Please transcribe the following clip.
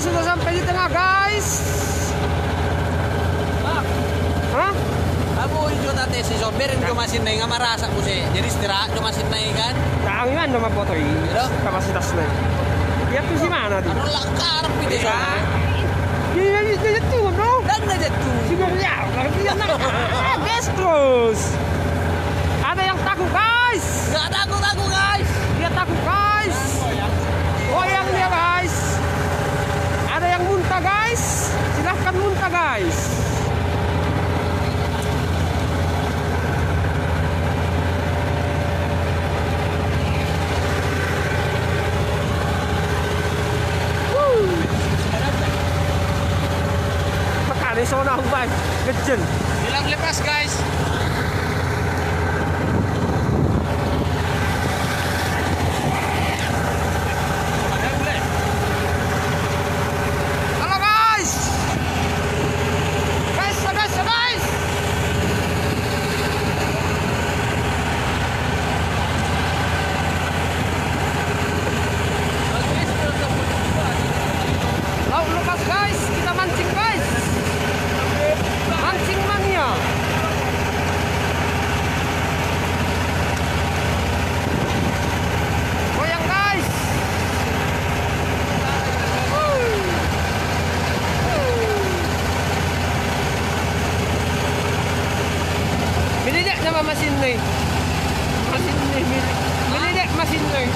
sudah sampai di tengah, guys. Hah? Aku juga tadi si sopir yang masih naik sama rasa sih. Jadi istirahat cuma masih naik kan. Tangan nama foto ini. Kapasitasnya. Ya tuh si mana tuh? Anu lakar pide Ya. Dia jatuh, bro. Dan na jatuh. Sudah ya, dia gas terus. Ada yang takut, guys. Enggak takut aku, guys. Dia takut, guys. Goyang dia, guys. Ada yang muntah, guys. Silahkan muntah, guys. Makanya sana aku, guys. Gejen. Bilang lepas, guys. Halo, guys. Guys, guys, guys. Laut lepas, guys. Kita mancing, guys. Mancing mania. Goyang, guys. Milidik nama mesin nih. Mesin nih, milidik mesin nih.